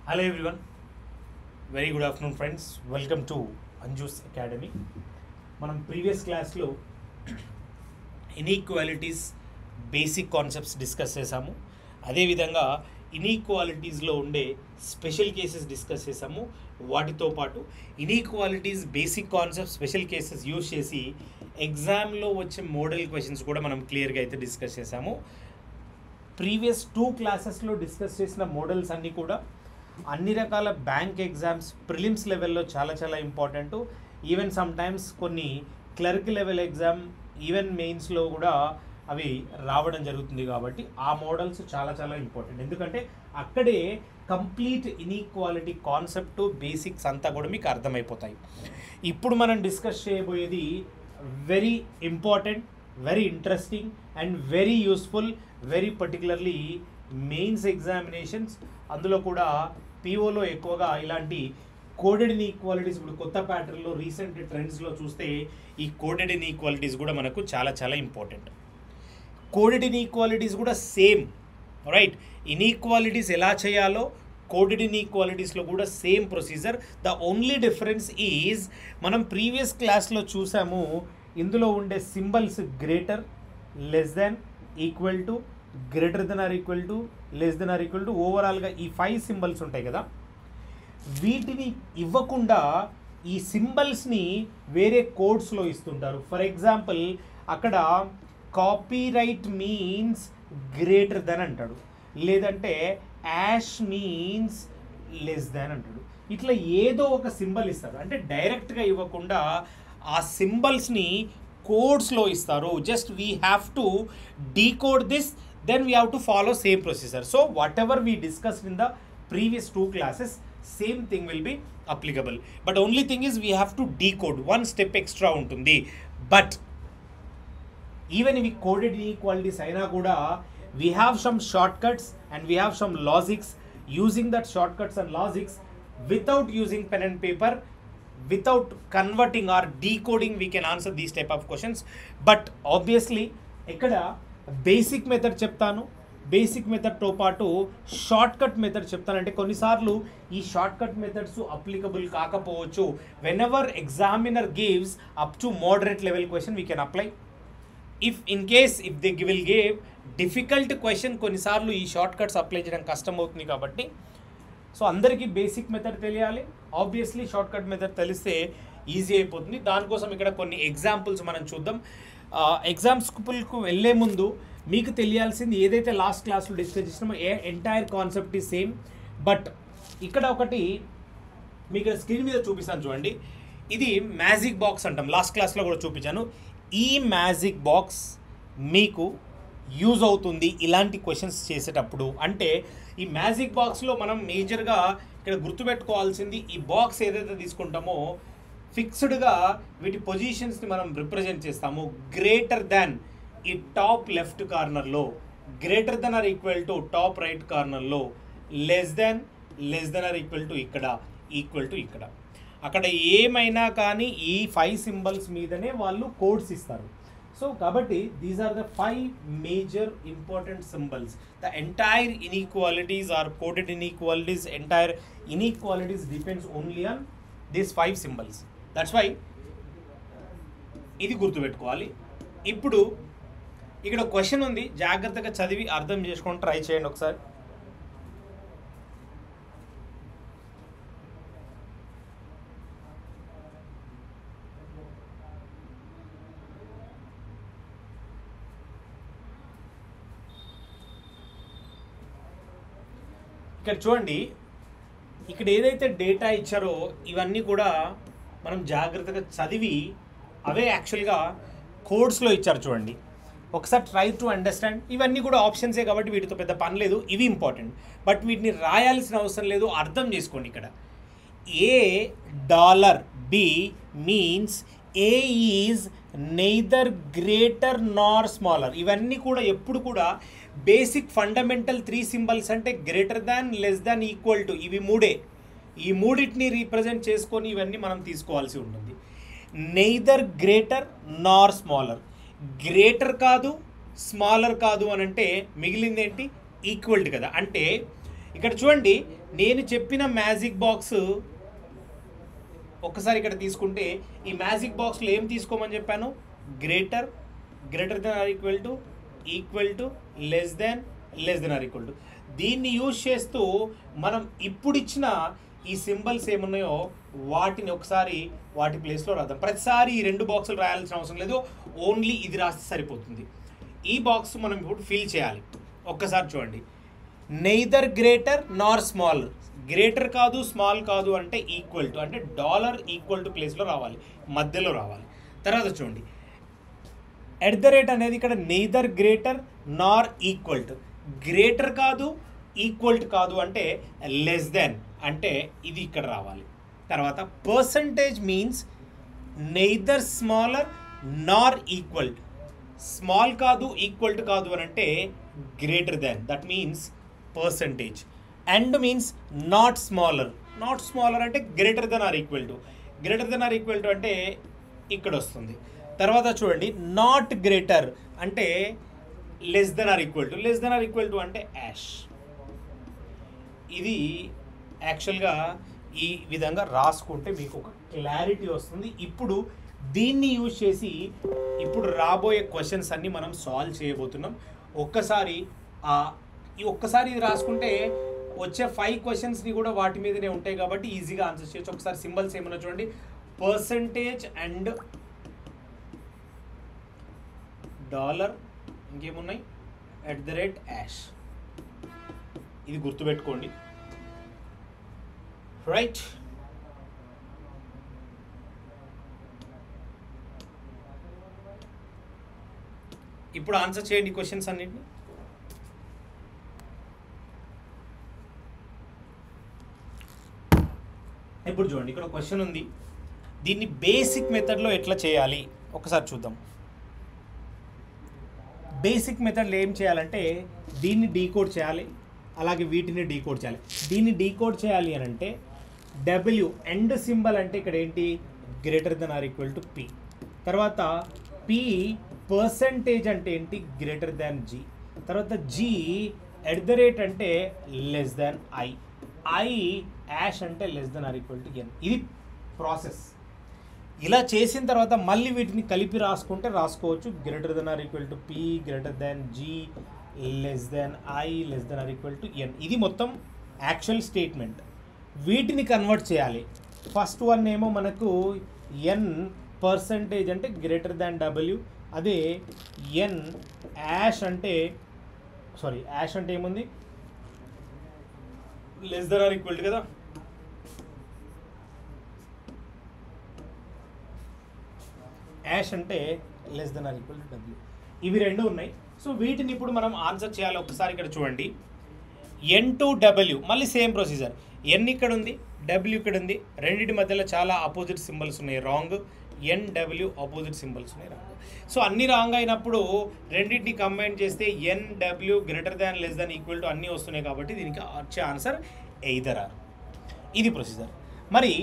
Hello everyone, very good afternoon friends. Welcome to Anju's Academy. మనం previous క్లాస్లో inequalities basic concepts discuss చేసాము. అదేవిధంగా ఇన్ఈక్వాలిటీస్లో ఉండే స్పెషల్ కేసెస్ డిస్కస్ చేసాము. వాటితో పాటు inequalities basic concept special cases use చేసి ఎగ్జామ్లో వచ్చే మోడల్ క్వశ్చన్స్ కూడా మనం క్లియర్గా అయితే డిస్కస్ చేసాము. ప్రీవియస్ 2 క్లాసెస్లో డిస్కస్ చేసిన మోడల్స్ అన్నీ కూడా అన్ని రకాల బ్యాంక్ ఎగ్జామ్స్ ప్రిలిమ్స్ లెవెల్లో చాలా ఇంపార్టెంట్. ఈవెన్ సమ్ టైమ్స్ కొన్ని క్లర్క్ లెవెల్ ఎగ్జామ్ ఈవెన్ మెయిన్స్లో కూడా అవి రావడం జరుగుతుంది. కాబట్టి ఆ మోడల్స్ చాలా ఇంపార్టెంట్. ఎందుకంటే అక్కడే కంప్లీట్ ఇన్ఈక్వాలిటీ కాన్సెప్ట్ బేసిక్స్ అంతా కూడా మీకు అర్థమైపోతాయి. ఇప్పుడు మనం డిస్కస్ చేయబోయేది very important, very interesting and very useful, very particularly mains examinations. అందులో కూడా పీఓలో ఎక్కువగా ఇలాంటి కోడెడ్ ఇన్ఈక్వాలిటీస్ ఇప్పుడు కొత్త ప్యాటర్న్లో రీసెంట్ ట్రెండ్స్లో చూస్తే ఈ కోడెడ్ ఇన్ఈక్వాలిటీస్ కూడా మనకు చాలా ఇంపార్టెంట్. కోడెడ్ ఇన్ఈక్వాలిటీస్ కూడా సేమ్, రైట్? ఇన్ఈక్వాలిటీస్ ఎలా చేయాలో కోడెడ్ ఇన్ఈక్వాలిటీస్లో కూడా same procedure. The only difference is మనం ప్రీవియస్ క్లాస్లో చూసాము, ఇందులో ఉండే symbols greater, less than, equal to, greater than or equal to, less than or equal to, ఓవరాల్గా ఈ 5 సింబల్స్ ఉంటాయి కదా, వీటిని ఇవ్వకుండా ఈ సింబల్స్ని వేరే కోడ్స్లో ఇస్తుంటారు. ఫర్ ఎగ్జాంపుల్ అక్కడ కాపీరైట్ మీన్స్ గ్రేటర్ దెన్ అంటాడు, లేదంటే యాష్ మీన్స్ లెస్ దాన్ అంటాడు. ఇట్లా ఏదో ఒక సింబల్ ఇస్తాడు. అంటే డైరెక్ట్గా ఇవ్వకుండా ఆ సింబల్స్ని కోడ్స్లో ఇస్తారు. Just we have to decode this, then we have to follow same procedure. So whatever we discussed in the previous 2 classes, same thing will be applicable, but only thing is we have to decode, one step extra untundi. But even if we coded inequalities aina kuda we have some shortcuts and we have some logics. Using that shortcuts and logics without using pen and paper, without converting or decoding, we can answer these type of questions. But obviously ikkada basic method చెప్తాను, basic మెథడ్తో పాటు short cut method చెప్తాను. అంటే కొన్నిసార్లు ఈ short cut methods applicable కాకపోవచ్చు. When ever examiner gives up to moderate level question we can apply. If in case if they will give difficult question, కొన్నిసార్లు ఈ short cuts apply చేయడం కష్టం అవుతుంది. కాబట్టి సో అందరికీ బేసిక్ మెథడ్ తెలియాలి. Obviously short cut method తెలిస్తే easy అయిపోతుంది. దానికోసం ఇక్కడ కొన్ని ఎగ్జాంపుల్స్ మనం చూద్దాం. ఎగ్జామ్స్కు వెళ్ళే ముందు మీకు తెలియాల్సింది ఏదైతే లాస్ట్ క్లాస్లో డిస్కస్ చేసినామో ఎంటైర్ కాన్సెప్ట్ ఈ సేమ్. బట్ ఇక్కడ ఒకటి మీకు స్క్రీన్ మీద చూపిస్తాను చూడండి. ఇది మ్యాజిక్ బాక్స్ అంటాం, లాస్ట్ క్లాస్లో కూడా చూపించాను. ఈ మ్యాజిక్ బాక్స్ మీకు యూజ్ అవుతుంది ఇలాంటి క్వశ్చన్స్ చేసేటప్పుడు. అంటే ఈ మ్యాజిక్ బాక్స్లో మనం మేజర్గా ఇక్కడ గుర్తుపెట్టుకోవాల్సింది, ఈ బాక్స్ ఏదైతే తీసుకుంటామో ఫిక్స్డ్గా వీటి పొజిషన్స్ని మనం రిప్రజెంట్ చేస్తాము. గ్రేటర్ దాన్ ఈ టాప్ లెఫ్ట్ కార్నర్లో, greater than or equal to top right కార్నర్లో, less than or equal to ఇక్కడ, ఈక్వల్ టు ఇక్కడ. అక్కడ ఏమైనా కానీ ఈ 5 సింబల్స్ మీదనే వాళ్ళు కోడ్స్ ఇస్తారు. సో కాబట్టి these are the 5 major important symbols. The entire inequalities are coded inequalities. Entire inequalities depends only on these 5 symbols. That's why ఇది గుర్తుపెట్టుకోవాలి. ఇప్పుడు ఇక్కడ క్వశ్చన్ ఉంది, జాగ్రత్తగా చదివి అర్థం చేసుకొని ట్రై చేయండి ఒకసారి. ఇక్కడ చూడండి, ఇక్కడ ఏదైతే డేటా ఇచ్చారో ఇవన్నీ కూడా మనం జాగ్రత్తగా చదివి, అవే యాక్చువల్గా కోడ్స్లో ఇచ్చారు చూడండి. ఒకసారి ట్రై టు అండర్స్టాండ్. ఇవన్నీ కూడా ఆప్షన్సే కాబట్టి వీటితో పెద్ద పని లేదు, ఇవి ఇంపార్టెంట్. బట్ వీటిని రాయాల్సిన అవసరం లేదు, అర్థం చేసుకోండి. ఇక్కడ $B means A is neither greater Nar smaller. ఇవన్నీ కూడా ఎప్పుడు కూడా బేసిక్ ఫండమెంటల్ 3 సింబల్స్ అంటే greater than, less than, equal to, ఇవి 3. ఈ మూడింటిని రీప్రజెంట్ చేసుకొని ఇవన్నీ మనం తీసుకోవాల్సి ఉంటుంది. నెయిదర్ గ్రేటర్ నార్ స్మాలర్, గ్రేటర్ కాదు స్మాలర్ కాదు అని అంటే మిగిలింది ఏంటి? ఈక్వల్ టు కదా. అంటే ఇక్కడ చూడండి, నేను చెప్పిన మ్యాజిక్ బాక్స్ ఒక్కసారి ఇక్కడ తీసుకుంటే ఈ మ్యాజిక్ బాక్స్లో ఏం తీసుకోమని చెప్పాను? Greater than or equal to less than or equal to. దీన్ని యూజ్ చేస్తూ మనం ఇప్పుడు ఇచ్చిన ఈ సింబల్స్ ఏమున్నాయో వాటిని ఒకసారి వాటి ప్లేస్లో రాద్దాం. ప్రతిసారి ఈ 2 బాక్సులు రాయాల్సిన అవసరం లేదు, ఓన్లీ ఇది రాస్తే సరిపోతుంది. ఈ బాక్స్ మనం ఇప్పుడు ఫిల్ చేయాలి. ఒక్కసారి చూడండి, నెయిదర్ గ్రేటర్ నార్ స్మాల్, గ్రేటర్ కాదు స్మాల్ కాదు అంటే ఈక్వల్ టు, అంటే $ఈక్వల్ టు ప్లేస్లో రావాలి, మధ్యలో రావాలి. తర్వాత చూడండి, @ అనేది ఇక్కడ neither greater Nar equal to, greater కాదు ఈక్వల్ టు కాదు అంటే లెస్ దెన్, అంటే ఇది ఇక్కడ రావాలి. తర్వాత percentage means neither smaller Nar equal to, small కాదు ఈక్వల్ టు కాదు అని అంటే greater then, that means percentage. And means not smaller అంటే greater than or equal to అంటే ఇక్కడ వస్తుంది. తర్వాత చూడండి, నాట్ గ్రేటర్ అంటే less than or equal to అంటే యాష్. ఇది యాక్చువల్గా ఈ విధంగా రాసుకుంటే మీకు ఒక క్లారిటీ వస్తుంది. ఇప్పుడు దీన్ని యూజ్ చేసి ఇప్పుడు రాబోయే క్వశ్చన్స్ అన్నీ మనం సాల్వ్ చేయబోతున్నాం. ఒక్కసారి ఇది రాసుకుంటే వచ్చే 5 క్వశ్చన్స్ని కూడా వాటి మీదనే ఉంటాయి కాబట్టి ఈజీగా ఆన్సర్ చేయొచ్చు. ఒకసారి సింబల్స్ ఏమన్నా చూడండి, పర్సంటేజ్ అండ్ $, ఇంకేమున్నాయి @ ఇది గుర్తుపెట్టుకోండి, రైట్? ఇప్పుడు ఆన్సర్ చేయండి క్వశ్చన్స్ అన్నింటినీ. ఇప్పుడు చూడండి, ఇక్కడ క్వశ్చన్ ఉంది, దీన్ని బేసిక్ మెథడ్లో ఎట్లా చేయాలి ఒకసారి చూద్దాం. బేసిక్ మెథడ్లో ఏం చేయాలంటే దీన్ని డీకోడ్ చేయాలి, అలాగే వీటిని డీకోడ్ చేయాలి. దీన్ని డీకోడ్ చేయాలి అని అంటే W ఎండ్ సింబల్ అంటే ఇక్కడ ఏంటి, greater than or equal to P. తర్వాత P పర్సంటేజ్ అంటే ఏంటి, గ్రేటర్ దాన్ G. తర్వాత G @ అంటే లెస్ దాన్ I యాష్ అంటే less than or equal to N. ఇది ప్రాసెస్. ఇలా చేసిన తర్వాత మళ్ళీ వీటిని కలిపి రాసుకోవచ్చు. Greater than or equal to P, greater than G, less than I, less than or equal to N. ఇది మొత్తం యాక్చువల్ స్టేట్మెంట్. వీటిని కన్వర్ట్ చేయాలి. ఫస్ట్ వన్ ఏమో మనకు N పర్సంటేజ్ అంటే గ్రేటర్ దాన్ W, అదే N యాష్ అంటే ఏముంది, less than or equal to కదా. యాష్ అంటే less than or equal to W. ఇవి 2 ఉన్నాయి. సో వీటిని ఇప్పుడు మనం ఆన్సర్ చేయాలి. ఒకసారి ఇక్కడ చూడండి, N to W మళ్ళీ సేమ్ ప్రొసీజర్. N ఇక్కడ ఉంది, W ఇక్కడ ఉంది, రెండింటి మధ్యలో చాలా ఆపోజిట్ సింబల్స్ ఉన్నాయి, రాంగ్. NW ఆపోజిట్ సింబల్స్ ఉన్నాయి, రాంగ్. సో అన్ని రాంగ్ అయినప్పుడు రెండింటిని కంబైన్ చేస్తే NW greater than less than equal to అన్నీ వస్తున్నాయి కాబట్టి దీనికి వచ్చే ఆన్సర్ ఎయిదర్ ఆర్. ఇది ప్రొసీజర్. మరి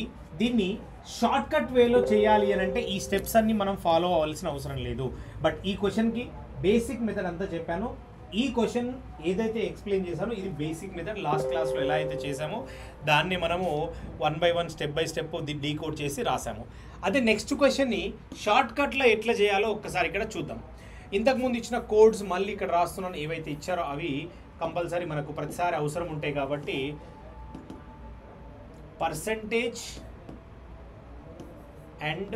దీన్ని షార్ట్ కట్ వేలో చేయాలి అని అంటే ఈ స్టెప్స్ అన్ని మనం ఫాలో అవ్వాల్సిన అవసరం లేదు. బట్ ఈ క్వశ్చన్కి బేసిక్ మెథడ్ అంతా చెప్పాను. ఈ క్వశ్చన్ ఏదైతే ఎక్స్ప్లెయిన్ చేశానో ఇది బేసిక్ మెథడ్. లాస్ట్ క్లాస్లో ఎలా అయితే చేసామో దాన్ని మనము 1 by 1 step by step decode చేసి రాసాము. అదే నెక్స్ట్ క్వశ్చన్ని షార్ట్ కట్లో ఎట్లా చేయాలో ఒక్కసారి ఇక్కడ చూద్దాం. ఇంతకుముందు ఇచ్చిన కోడ్స్ మళ్ళీ ఇక్కడ రాస్తున్నాను. ఏవైతే ఇచ్చారో అవి కంపల్సరీ మనకు ప్రతిసారి అవసరం ఉంటాయి కాబట్టి పర్సంటేజ్ అండ్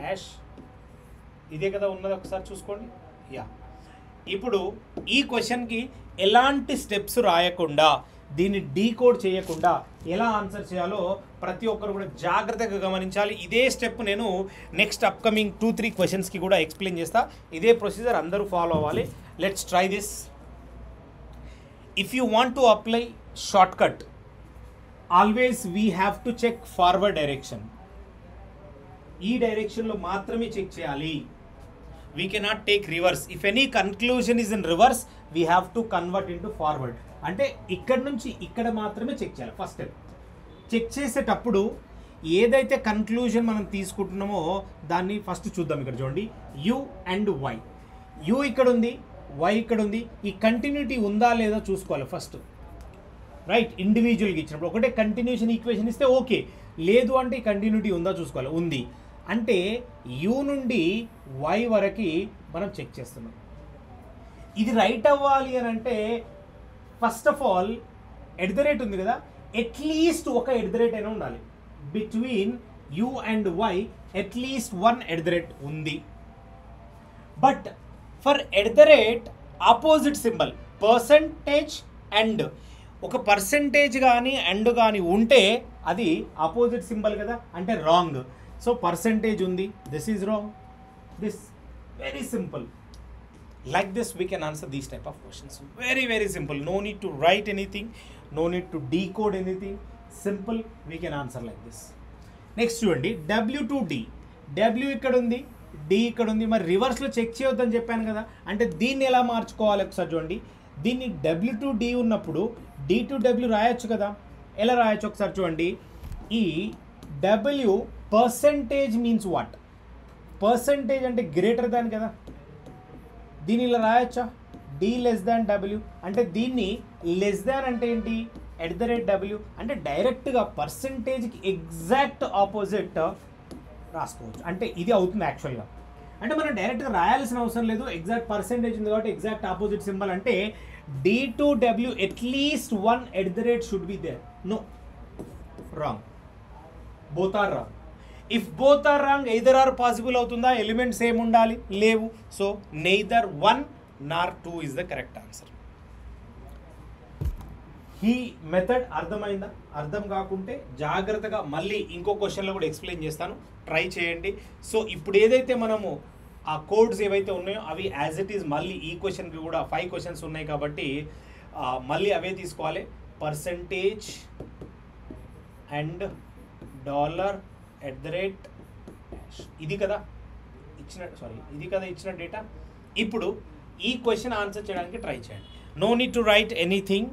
$యాష్ ఇదే కదా ఉన్నది, ఒకసారి చూసుకోండి. యా, ఇప్పుడు ఈ క్వశ్చన్కి ఎలాంటి స్టెప్స్ రాయకుండా దీన్ని డీకోడ్ చేయకుండా ఎలా ఆన్సర్ చేయాలో ప్రతి ఒక్కరు కూడా జాగ్రత్తగా గమనించాలి. ఇదే స్టెప్ నేను నెక్స్ట్ అప్కమింగ్ 2-3 క్వశ్చన్స్కి కూడా ఎక్స్ప్లెయిన్ చేస్తా. ఇదే ప్రొసీజర్ అందరూ ఫాలో అవ్వాలి. Let's try this. If you want to apply shortcut, always we have to check forward direction. ఈ డైరెక్షన్లో మాత్రమే చెక్ చేయాలి. We cannot take reverse. If any conclusion is in reverse, we have to convert into forward. అంటే ఇక్కడ నుంచి ఇక్కడ మాత్రమే check చేయాలి. ఫస్ట్ స్టెప్ చెక్ చేసేటప్పుడు ఏదైతే కన్క్లూజన్ మనం తీసుకుంటున్నామో దాన్ని ఫస్ట్ చూద్దాం. ఇక్కడ చూడండి, U and Y. U ఇక్కడ ఉంది, వై ఇక్కడ ఉంది, ఈ కంటిన్యూటీ ఉందా లేదా చూసుకోవాలి ఫస్ట్, రైట్? ఇండివిజువల్గా ఇచ్చినప్పుడు ఒకటే కంటిన్యూషన్ ఈక్వేషన్ ఇస్తే ఓకే, లేదు అంటే ఈ కంటిన్యూటీ ఉందా చూసుకోవాలి. ఉంది అంటే యూ నుండి వై వరకు మనం చెక్ చేస్తున్నాం. ఇది రైట్ అవ్వాలి అని అంటే first of all at the rate ఉంది కదా, అట్లీస్ట్ ఒక ఎట్ ద రేట్ అయినా ఉండాలి. Between U and Y at least one at the rate ఉంది. But for at the rate opposite symbol percentage and ఒక పర్సంటేజ్ కానీ అండ్ కానీ ఉంటే అది ఆపోజిట్ సింబల్ కదా, అంటే రాంగ్. సో పర్సంటేజ్ ఉంది, this is wrong. This very simple. Like this we can answer these type of questions. Very very simple. No need to write anything, no need to decode anything. Simple, we can answer like this. Next చూడండి, W to D. W ఇక్కడ ఉంది, D ఇక్కడ ఉంది. మరి రివర్స్లో check చేయొద్దని చెప్పాను కదా, అంటే దీన్ని ఎలా మార్చుకోవాలి ఒకసారి చూడండి. దీన్ని W to D ఉన్నప్పుడు D to W రాయొచ్చు కదా. ఎలా రాయొచ్చు ఒకసారి చూడండి. ఈ W percentage means what? Percentage అంటే గ్రేటర్ దాన్ కదా. దీన్ని ఇలా రాయొచ్చా? డి లెస్ దాన్ డబ్ల్యూ అంటే దీన్ని లెస్ దాన్ అంటే ఏంటి? ఎట్ ద రేట్ డబ్ల్యూ అంటే డైరెక్ట్గా పర్సంటేజ్కి ఎగ్జాక్ట్ ఆపోజిట్ రాసుకోవచ్చు. అంటే ఇది అవుతుంది యాక్చువల్గా. అంటే మనం డైరెక్ట్గా రాయాల్సిన అవసరం లేదు, ఎగ్జాక్ట్ పర్సంటేజ్ ఉంది కాబట్టి ఎగ్జాక్ట్ ఆపోజిట్ సింబల్. అంటే D to W at least one at the rate should be there. No, wrong. Both are wrong. If both are wrong either or possible అవుతుందా? ఎలిమెంట్స్ ఏమి ఉండాలి? లేవు. So neither 1 nor 2 is the correct answer. ఈ method అర్థమైందా? అర్థం కాకుంటే జాగ్రత్తగా మళ్ళీ ఇంకో క్వశ్చన్లో కూడా ఎక్స్ప్లెయిన్ చేస్తాను, ట్రై చేయండి. సో ఇప్పుడు ఏదైతే మనము ఆ కోడ్స్ ఏవైతే ఉన్నాయో అవి యాజ్ ఇట్ ఈజ్ మళ్ళీ ఈ క్వశ్చన్కి కూడా 5 క్వశ్చన్స్ ఉన్నాయి కాబట్టి మళ్ళీ అవే తీసుకోవాలి. Percentage and dollar at the rate ఇది కదా ఇచ్చిన డేటా. ఇప్పుడు ఈ క్వశ్చన్ ఆన్సర్ చేయడానికి ట్రై చేయండి. No need to write anything,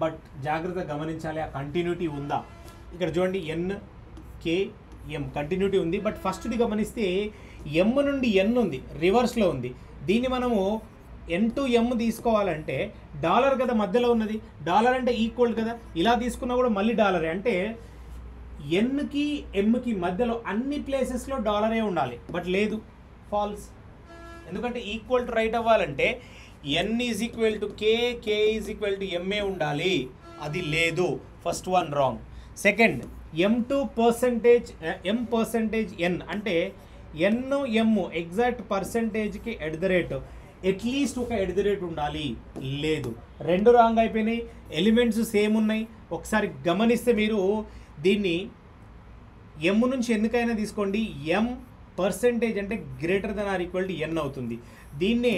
but జాగ్రత్తగా గమనించాలి ఆ కంటిన్యూటీ ఉందా. ఇక్కడ చూడండి NKM కంటిన్యూటీ ఉంది, బట్ ఫస్ట్ది గమనిస్తే M నుండి N ఉంది, రివర్స్లో ఉంది. దీన్ని మనము N to M తీసుకోవాలంటే డాలర్ కదా మధ్యలో ఉన్నది, డాలర్ అంటే ఈక్వల్ కదా. ఇలా తీసుకున్నా కూడా మళ్ళీ డాలరే, అంటే ఎన్కి ఎంకి మధ్యలో అన్ని ప్లేసెస్లో డాలరే ఉండాలి. బట్ లేదు, ఫాల్స్. ఎందుకంటే ఈక్వల్ టు రైట్ అవ్వాలంటే N is equal to K, K is equal to MA ఉండాలి. అది లేదు. First one wrong. Second M to percentage N అంటే ఎన్ ఎమ్ ఎగ్జాక్ట్ పర్సంటేజ్కి ఎట్ ద రేట్ అట్లీస్ట్ ఒక ఎట్ ద రేట్ ఉండాలి. లేదు, రెండు రాంగ్ అయిపోయినాయి. ఎలిమెంట్స్ సేమ్ ఉన్నాయి. ఒకసారి గమనిస్తే మీరు దీన్ని ఎమ్ నుంచి ఎందుకైనా తీసుకోండి, ఎం పర్సంటేజ్ అంటే greater than or equal to N అవుతుంది. దీన్నే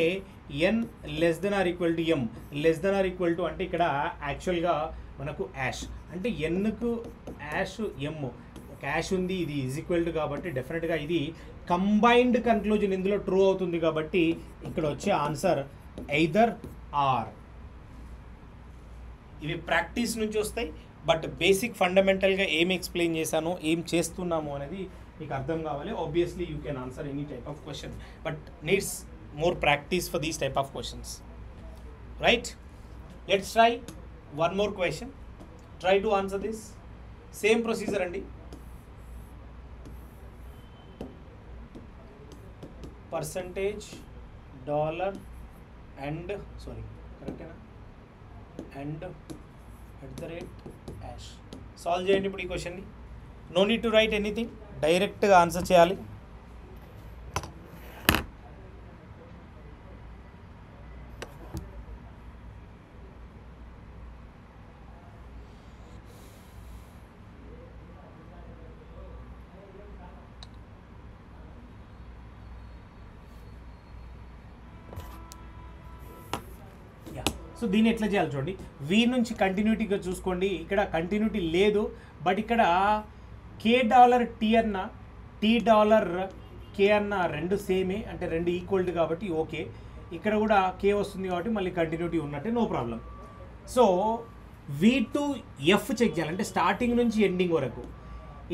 N less than or equal to M, less than or equal to అంటే ఇక్కడ యాక్చువల్గా మనకు యాష్ అంటే ఎన్కు యాష్ ఎమ్ ఒక యాష్ ఉంది, ఇది ఈజ్ ఈక్వల్ టు కాబట్టి డెఫినెట్గా ఇది కంబైన్డ్ కన్క్లూజన్ ఇందులో ట్రూ అవుతుంది. కాబట్టి ఇక్కడ వచ్చే ఆన్సర్ ఎయిదర్ ఆర్. ఇవి ప్రాక్టీస్ నుంచి వస్తాయి, బట్ బేసిక్ ఫండమెంటల్గా ఏం ఎక్స్ప్లెయిన్ చేశానో ఏం చేస్తున్నాము అనేది మీకు అర్థం కావాలి. Obviously you can answer any type of question, but needs more practice for these type of questions, right? Let's try one more question. Try to answer this. Same procedure andi. Percentage, dollar and correct na? And at the rate hash. Solve cheyandi ippudu ee question ni. No need to write anything. Direct ga answer cheyali. So దీన్ని ఎట్లా చేయాలి చూడండి. వి నుంచి కంటిన్యూటీగా చూసుకోండి. ఇక్కడ continuity లేదు, but ఇక్కడ కే dollar tea అన్న టీ డాలర్ కే అన్న రెండు సేమే, అంటే రెండు ఈక్వల్ కాబట్టి ఓకే. ఇక్కడ కూడా కే వస్తుంది కాబట్టి మళ్ళీ కంటిన్యూటీ ఉన్నట్టే, no problem. So V to F check చేయాలంటే స్టార్టింగ్ నుంచి ఎండింగ్ వరకు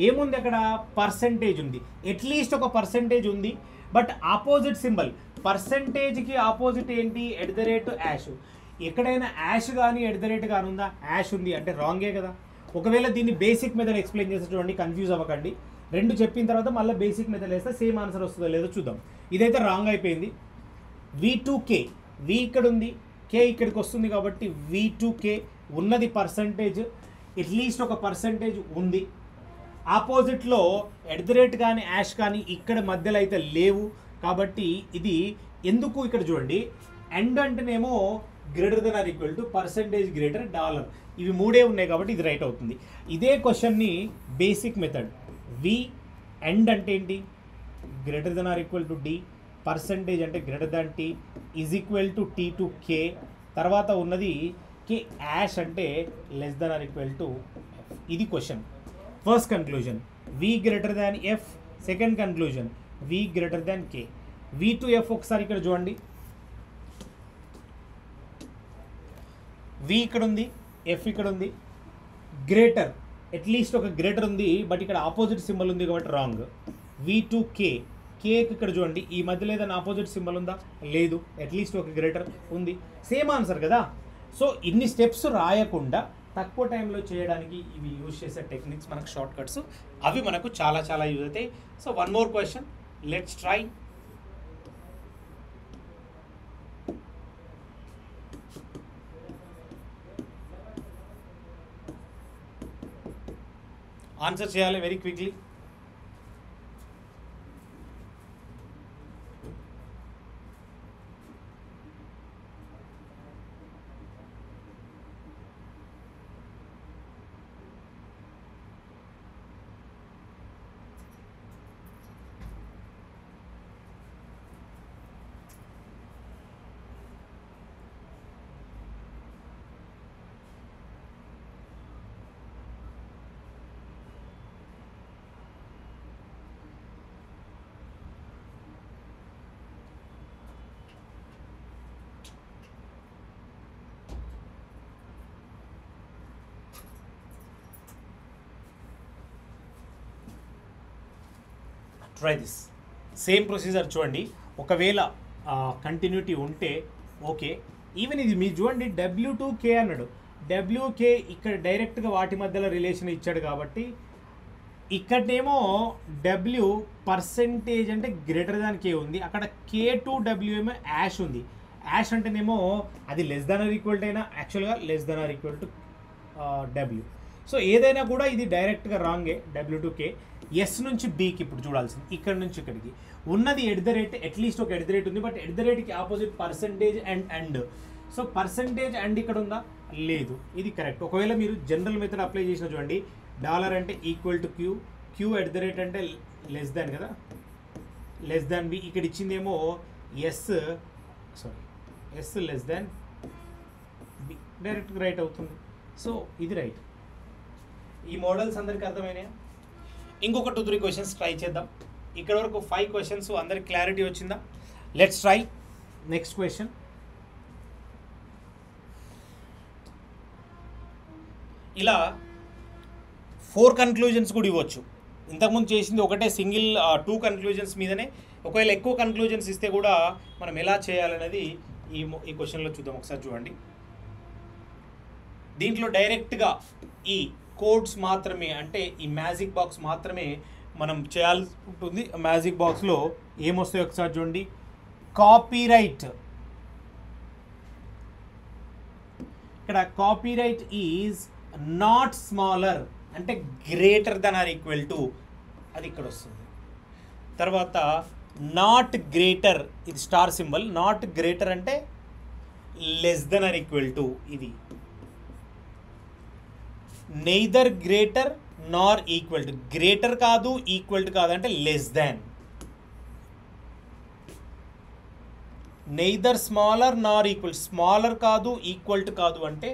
ఏముంది, అక్కడ పర్సంటేజ్ ఉంది, అట్లీస్ట్ ఒక పర్సంటేజ్ ఉంది. బట్ ఆపోజిట్ సింబల్ పర్సంటేజ్కి ఆపోజిట్ ఏంటి @ ఎక్కడైనా యాష్ కానీ @ కానీ ఉందా? యాష్ ఉంది అంటే రాంగే కదా. ఒకవేళ దీన్ని బేసిక్ మెథడ్ ఎక్స్ప్లెయిన్ చేస్తే చూడండి, కన్ఫ్యూజ్ అవ్వకండి. రెండు చెప్పిన తర్వాత మళ్ళీ బేసిక్ మెథడ్ వేస్తే సేమ్ ఆన్సర్ వస్తుందో లేదో చూద్దాం. ఇదైతే రాంగ్ అయిపోయింది. V2K, V ఇక్కడ ఉంది, K ఇక్కడికి వస్తుంది కాబట్టి V2K ఉన్నది పర్సంటేజ్, అట్లీస్ట్ ఒక పర్సంటేజ్ ఉంది. ఆపోజిట్లో @ కానీ యాష్ కానీ ఇక్కడ మధ్యలో అయితే లేవు కాబట్టి ఇది ఎందుకు ఇక్కడ చూడండి, అండ్ అంటేనేమో > పర్సంటేజ్ $, ఇవి మూడే ఉన్నాయి కాబట్టి ఇది రైట్ అవుతుంది. ఇదే క్వశ్చన్ని బేసిక్ మెథడ్ V అండ్ అంటే ఏంటి, > D, పర్సంటేజ్ అంటే T is equal to T to K, తర్వాత ఉన్నది K యాష్ అంటే <= F. ఇది question. First conclusion V > F, second conclusion V > K. V2F ఒకసారి ఇక్కడ చూడండి, V ఇక్కడ ఉంది, F ఇక్కడ ఉంది, గ్రేటర్ అట్లీస్ట్ ఒక గ్రేటర్ ఉంది బట్ ఇక్కడ ఆపోజిట్ సింబల్ ఉంది కాబట్టి రాంగ్. V2K, కేక్ ఇక్కడ చూడండి, ఈ మధ్యలో ఏదైనా ఆపోజిట్ సింబల్ ఉందా? లేదు, అట్లీస్ట్ ఒక గ్రేటర్ ఉంది, సేమ్ ఆన్సర్ కదా. సో ఇన్ని స్టెప్స్ రాయకుండా తక్కువ టైంలో చేయడానికి ఇవి యూజ్ చేసే టెక్నిక్స్ మనకు షార్ట్ కట్స్, అవి మనకు చాలా చాలా యూజ్ అవుతాయి. So one more question, let's try. Answer చేయాలి very quickly. Try this same procedure చూడండి. ఒకవేళ కంటిన్యూటీ ఉంటే ఓకే. ఈవెన్ ఇది మీరు చూడండి, W2K అన్నాడు, WK ఇక్కడ డైరెక్ట్గా వాటి మధ్యలో రిలేషన్ ఇచ్చాడు కాబట్టి ఇక్కడేమో W పర్సెంటేజ్ అంటే > K ఉంది, అక్కడ K2W ఏమో యాష్ ఉంది. యాష్ అంటేనేమో అది <= అయినా యాక్చువల్గా <= W. సో ఏదైనా కూడా ఇది డైరెక్ట్గా రాంగే. W2K ఎస్ నుంచి బీకి ఇప్పుడు చూడాల్సింది, ఇక్కడ నుంచి ఇక్కడికి ఉన్నది @ అట్లీస్ట్ ఒక @ ఉంది బట్ @కి opposite percentage and so percentage and ఇక్కడ ఉందా? లేదు, ఇది కరెక్ట్. ఒకవేళ మీరు జనరల్ మెథడ్ అప్లై చేసిన చూడండి, డాలర్ అంటే ఈక్వల్ టు Q, Q @ అంటే <= కదా, B. ఇక్కడ ఇచ్చిందేమో S B, డైరెక్ట్గా రైట్ అవుతుంది. సో ఇది రైట్. ఈ మోడల్స్ అందరికీ అర్థమైనాయా? ఇంకొక 2-3 క్వశ్చన్స్ ట్రై చేద్దాం. ఇక్కడ వరకు 5 క్వశ్చన్స్ అందరికి క్లారిటీ వచ్చిందా? Let's try next question. ఇలా 4 కన్క్లూజన్స్ కూడా ఇవ్వచ్చు. ఇంతకుముందు చేసింది ఒకటే సింగిల్ 2 కన్క్లూజన్స్ మీదనే. ఒకవేళ ఎక్కువ కన్క్లూజన్స్ ఇస్తే కూడా మనం ఎలా చేయాలనేది ఈ క్వశ్చన్లో చూద్దాం. ఒకసారి చూడండి, దీంట్లో డైరెక్ట్గా ఈ కోడ్స్ మాత్రమే, అంటే ఈ మ్యాజిక్ బాక్స్ మాత్రమే మనం చేయాల్సి ఉంటుంది. మ్యాజిక్ బాక్స్లో ఏమొస్తాయో ఒకసారి చూడండి. కాపీరైట్, ఇక్కడ కాపీరైట్ ఈజ్ నాట్ స్మాలర్ అంటే <= అది ఇక్కడ వస్తుంది. తర్వాత నాట్ గ్రేటర్, ఇది స్టార్ సింబల్, నాట్ గ్రేటర్ అంటే <= ఇది. Neither greater Nar equal to, greater కాదు ఈక్వల్ టు కాదు అంటే <. నెయిదర్ స్మాలర్ నార్ ఈక్వల్, స్మాలర్ కాదు ఈక్వల్ టు కాదు అంటే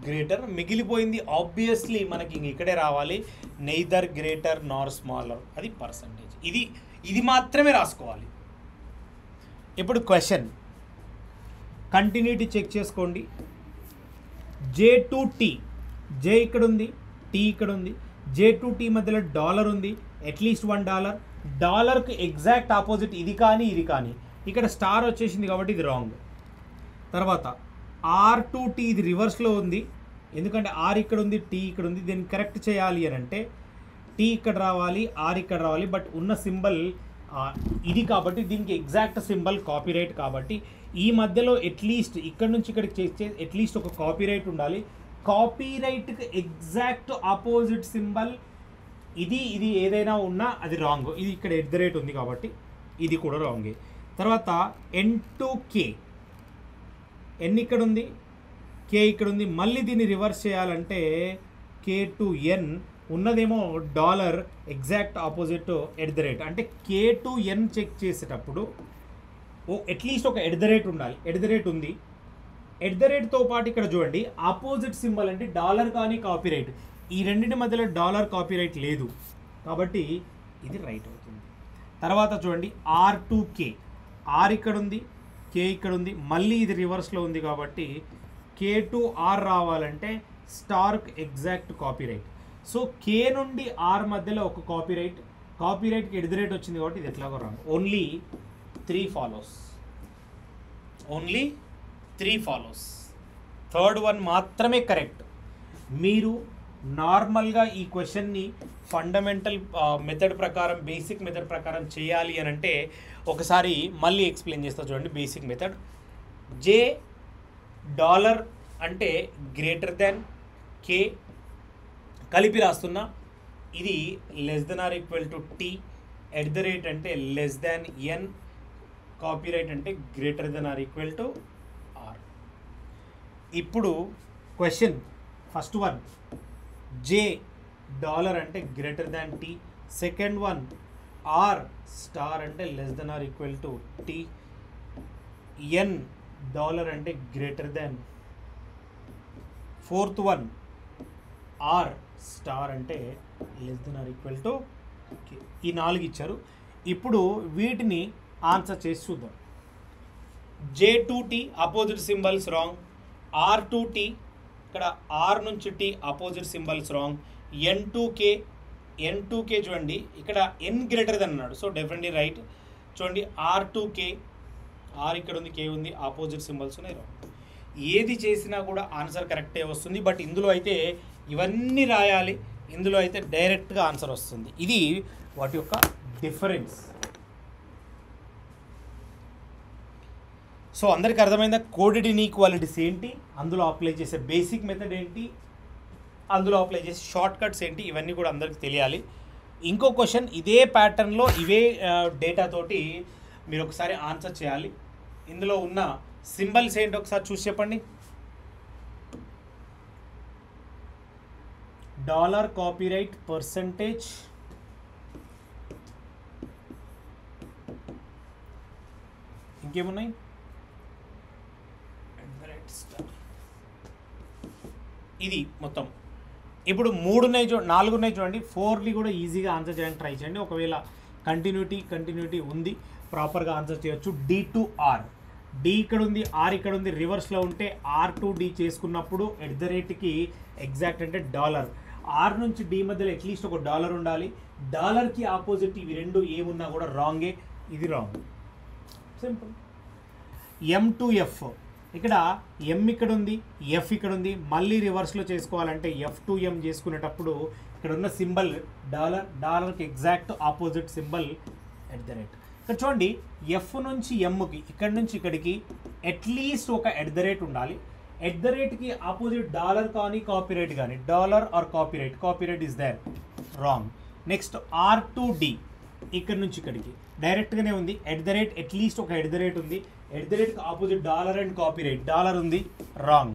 గ్రేటర్. మిగిలిపోయింది ఆబ్వియస్లీ మనకి ఇక్కడే రావాలి, నెయిదర్ గ్రేటర్ నార్ స్మాలర్, అది పర్సంటేజ్. ఇది మాత్రమే రాసుకోవాలి. ఇప్పుడు క్వశ్చన్ కంటిన్యూటీ చెక్ చేసుకోండి. J2T, J ఇక్కడ ఉంది, T ఇక్కడ ఉంది, J2T మధ్యలో డాలర్ ఉంది, అట్లీస్ట్ $1. డాలర్కి ఎగ్జాక్ట్ ఆపోజిట్ ఇది కానీ ఇది కానీ, ఇక్కడ స్టార్ వచ్చేసింది కాబట్టి ఇది రాంగ్. తర్వాత R2T ఇది రివర్స్లో ఉంది, ఎందుకంటే R ఇక్కడ ఉంది, T ఇక్కడ ఉంది. దీన్ని కరెక్ట్ చేయాలి అని అంటే T ఇక్కడ రావాలి, R ఇక్కడ రావాలి. బట్ ఉన్న సింబల్ ఇది కాబట్టి దీనికి ఎగ్జాక్ట్ సింబల్ కాపీరైట్. కాబట్టి ఈ మధ్యలో అట్లీస్ట్ ఇక్కడ నుంచి ఇక్కడికి చేస్తే అట్లీస్ట్ ఒక కాపీరైట్ ఉండాలి. కాపీరైట్కి ఎగ్జాక్ట్ ఆపోజిట్ సింబల్ ఇది ఏదైనా ఉన్నా అది రాంగ్. ఇది ఇక్కడ @ ఉంది కాబట్టి ఇది కూడా రాంగే. తర్వాత N2K, N ఇక్కడ ఉంది, K ఇక్కడ ఉంది. మళ్ళీ దీన్ని రివర్స్ చేయాలంటే K2N ఉన్నదేమో డాలర్, ఎగ్జాక్ట్ ఆపోజిట్ @ అంటే K2N చెక్ చేసేటప్పుడు అట్లీస్ట్ ఒక @ ఉండాలి. @ ఉంది. తో పాటు ఇక్కడ చూడండి ఆపోజిట్ సింబల్ అంటే డాలర్ కానీ కాపీరైట్. ఈ రెండింటి మధ్యలో డాలర్ కాపీరైట్ లేదు కాబట్టి ఇది రైట్ అవుతుంది. తర్వాత చూడండి R2K, R ఇక్కడ ఉంది, K ఇక్కడ ఉంది. మళ్ళీ ఇది రివర్స్లో ఉంది కాబట్టి K2R రావాలంటే స్టార్క్ ఎగ్జాక్ట్ కాపీరైట్. సో K నుండి R మధ్యలో ఒక కాపీరైట్కి @ వచ్చింది కాబట్టి ఇది ఎట్లాగో wrong. Only 3 follows. Third one మాత్రమే కరెక్ట్. మీరు నార్మల్గా ఈ క్వశ్చన్ని ఫండమెంటల్ మెథడ్ ప్రకారం, బేసిక్ మెథడ్ ప్రకారం చేయాలి అని అంటే ఒకసారి మళ్ళీ ఎక్స్ప్లెయిన్ చేస్తా చూడండి. బేసిక్ మెథడ్ $, అంటే K కలిపి రాస్తున్నా. ఇది <= T, @ అంటే N, కాపీరైట్ అంటే R. ఇప్పుడు క్వశ్చన్ ఫస్ట్ వన్ $, అంటే T. Second one R star అంటే T. N $, అంటే <. ఫోర్త్ వన్ R స్టార్ అంటే <= K. ఈ 4 ఇచ్చారు. ఇప్పుడు వీటిని ఆన్సర్ చేసి చూద్దాం. J2T opposite symbols wrong. R2T ఇక్కడ R నుంచి T opposite symbols wrong. N2K చూడండి ఇక్కడ N గ్రేటర్ దెన్ అన్నాడు, సో డెఫినెట్లీ రైట్. చూడండి R2K, R ఇక్కడ ఉంది, K ఉంది, ఆపోజిట్ సింబల్స్ ఉన్నాయి, రాంగ్. ఏది చేసినా కూడా ఆన్సర్ కరెక్టే వస్తుంది. బట్ ఇందులో అయితే ఇవన్నీ రాయాలి, ఇందులో అయితే డైరెక్ట్గా ఆన్సర్ వస్తుంది. ఇది వాటి యొక్క డిఫరెన్స్. సో అందరికీ అర్థమైందా కోడెడ్ ఇన్ఈక్వాలిటీస్ ఏంటి, అందులో అప్లై చేసే బేసిక్ మెథడ్ ఏంటి, అందులో అప్లై చేసే షార్ట్ కట్స్ ఏంటి, ఇవన్నీ కూడా అందరికీ తెలియాలి. ఇంకో క్వశ్చన్ ఇదే ప్యాటర్న్లో ఇవే డేటాతోటి మీరు ఒకసారి ఆన్సర్ చేయాలి. ఇందులో ఉన్న సింబల్స్ ఏంటి ఒకసారి చూసి చెప్పండి. $, కాపీరైట్, పర్సంటేజ్, ఇంకేమున్నాయి, ఇది మొత్తం. ఇప్పుడు 3 ఉన్నాయి, 4 ఉన్నాయి చూడండి. 4ని కూడా ఈజీగా ఆన్సర్ చేయడానికి ట్రై చేయండి. ఒకవేళ కంటిన్యూటీ ఉంది, ప్రాపర్గా ఆన్సర్ చేయొచ్చు. D2R, D ఇక్కడ ఉంది, R ఇక్కడ ఉంది. రివర్స్లో ఉంటే R2D చేసుకున్నప్పుడు @కి ఎగ్జాక్ట్ అంటే $. R నుంచి D మధ్యలో అట్లీస్ట్ ఒక $. ఉండాలి. డాలర్కి ఆపోజిట్ ఇవి రెండు ఏమున్నా కూడా రాంగే, ఇది రాంగ్. సింపుల్. M2F, ఇక్కడ M ఇక్కడ ఉంది, F ఇక్కడ ఉంది. మళ్ళీ రివర్స్లో చేసుకోవాలంటే F2M చేసుకునేటప్పుడు ఇక్కడ ఉన్న సింబల్ డాలర్కి ఎగ్జాక్ట్ ఆపోజిట్ సింబల్ @. ఇక్కడ చూడండి F నుంచి Mకి, ఇక్కడ నుంచి ఇక్కడికి అట్లీస్ట్ ఒక @ ఉండాలి. @కి ఆపోజిట్ $, కానీ కాపీరైట్ కానీ, $, or copyright is there, wrong. Next R2D, ఇక్కడ నుంచి ఇక్కడికి డైరెక్ట్గానే ఉంది. @ అట్లీస్ట్ ఒక @ ఉంది. @కి ఆపోజిట్ $, అండ్ కాపీరైట్, $, ఉంది, రాంగ్.